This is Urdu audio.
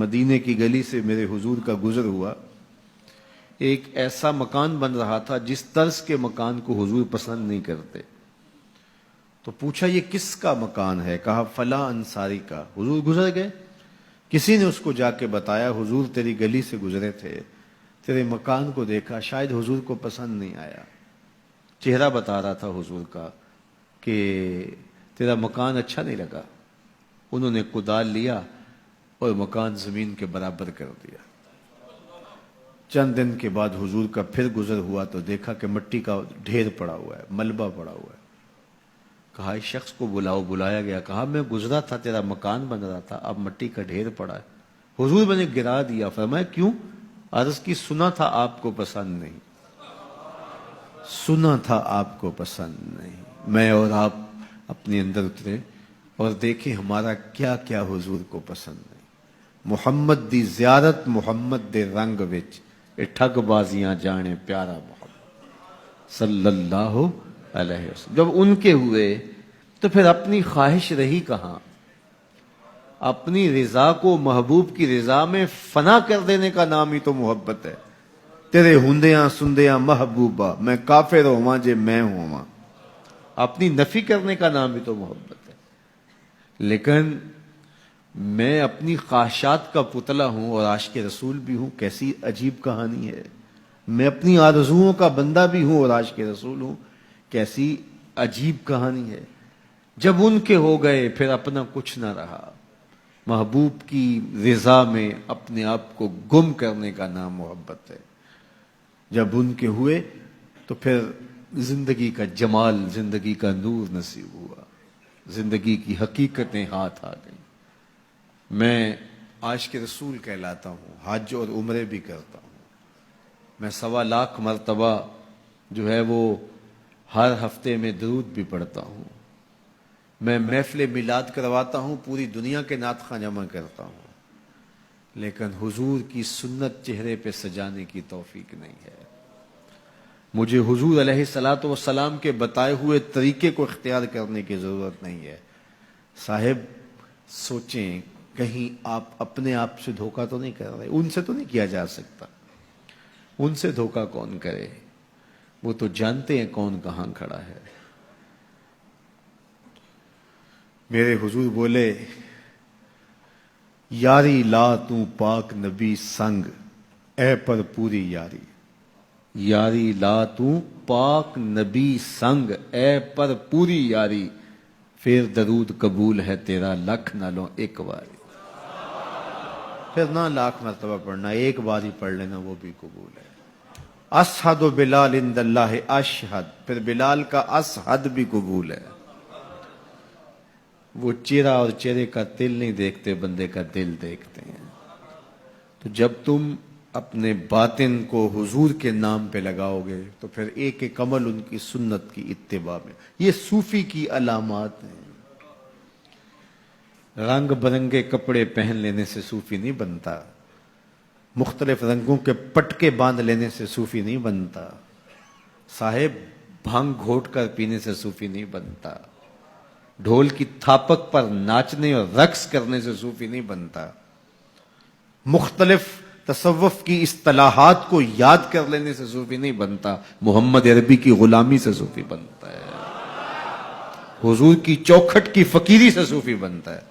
مدینے کی گلی سے میرے حضور کا گزر ہوا. ایک ایسا مکان بن رہا تھا جس طرز کے مکان کو حضور پسند نہیں کرتے. تو پوچھا یہ کس کا مکان ہے؟ کہا فلاں انصاری کا. حضور گزر گئے. کسی نے اس کو جا کے بتایا حضور تیری گلی سے گزرے تھے، تیرے مکان کو دیکھا، شاید حضور کو پسند نہیں آیا. چہرہ بتا رہا تھا حضور کا کہ تیرا مکان اچھا نہیں لگا. انہوں نے کدال لیا اور مکان زمین کے برابر کر دیا. چند دن کے بعد حضور کا پھر گزر ہوا تو دیکھا کہ مٹی کا ڈھیر پڑا ہوا ہے، ملبہ پڑا ہوا ہے. کہا اس شخص کو بلاؤ. بلایا گیا. کہا میں گزرا تھا، تیرا مکان بن رہا تھا، اب مٹی کا ڈھیر پڑا ہے. حضور میں نے گرا دیا. فرمایا کیوں؟ عرض کی سنا تھا آپ کو پسند نہیں، سنا تھا آپ کو پسند نہیں. میں اور آپ اپنے اندر اترے اور دیکھیں ہمارا کیا کیا حضور کو پسند نہیں. محمد دی زیارت محمد دے رنگ وچ اے ٹھگ بازیاں جانے پیارا محمد صلی اللہ علیہ وسلم. جب ان کے ہوئے تو پھر اپنی خواہش رہی کہاں؟ اپنی رضا کو محبوب کی رضا میں فنا کر دینے کا نام ہی تو محبت ہے. تیرے ہندیاں سندیاں محبوبہ میں کافر ہواں جے میں ہواں، اپنی نفی کرنے کا نام ہی تو محبت ہے. لیکن میں اپنی خواہشات کا پتلا ہوں اور عاشق رسول بھی ہوں. کیسی عجیب کہانی ہے. میں اپنی آرزوؤں کا بندہ بھی ہوں اور عاشق رسول ہوں. کیسی عجیب کہانی ہے. جب ان کے ہو گئے پھر اپنا کچھ نہ رہا. محبوب کی رضا میں اپنے آپ کو گم کرنے کا نام محبت ہے. جب ان کے ہوئے تو پھر زندگی کا جمال، زندگی کا نور نصیب ہوا، زندگی کی حقیقتیں ہاتھ آ گئیں. میں عاشق رسول کہلاتا ہوں، حج اور عمرے بھی کرتا ہوں. میں 1.25 لاکھ مرتبہ جو ہے وہ ہر ہفتے میں درود بھی پڑھتا ہوں. میں محفل میلاد کرواتا ہوں، پوری دنیا کے نعت خواں جمع کرتا ہوں. لیکن حضور کی سنت چہرے پہ سجانے کی توفیق نہیں ہے. مجھے حضور علیہ الصلوۃ والسلام کے بتائے ہوئے طریقے کو اختیار کرنے کی ضرورت نہیں ہے. صاحب سوچیں کہیں آپ اپنے آپ سے دھوکہ تو نہیں کر رہے. ان سے تو نہیں کیا جا سکتا. ان سے دھوکہ کون کرے؟ وہ تو جانتے ہیں کون کہاں کھڑا ہے. میرے حضور بولے یاری لا تو پاک نبی سنگ اے پر پوری یاری. یاری لا تو پاک نبی سنگ اے پر پوری یاری. پھر درود قبول ہے تیرا لکھ نہ لو ایک باری. پھر نہ لاکھ مرتبہ پڑھنا، ایک بار ہی پڑھ لینا وہ بھی قبول ہے. اشہد بلال عند اللہ اشہد، پھر بلال کا اشہد بھی قبول ہے. وہ چہرہ اور چہرے کا دل نہیں دیکھتے، بندے کا دل دیکھتے ہیں. تو جب تم اپنے باطن کو حضور کے نام پہ لگاؤ گے تو پھر ایک ایک عمل ان کی سنت کی اتباع میں. یہ صوفی کی علامات ہیں. رنگ برنگے کپڑے پہن لینے سے صوفی نہیں بنتا. مختلف رنگوں کے پٹکے باندھ لینے سے صوفی نہیں بنتا. صاحب بھنگ گھوٹ کر پینے سے صوفی نہیں بنتا. ڈھول کی تھاپک پر ناچنے اور رقص کرنے سے صوفی نہیں بنتا. مختلف تصوف کی اصطلاحات کو یاد کر لینے سے صوفی نہیں بنتا. محمد عربی کی غلامی سے صوفی بنتا ہے. حضور کی چوکھٹ کی فقیری سے صوفی بنتا ہے.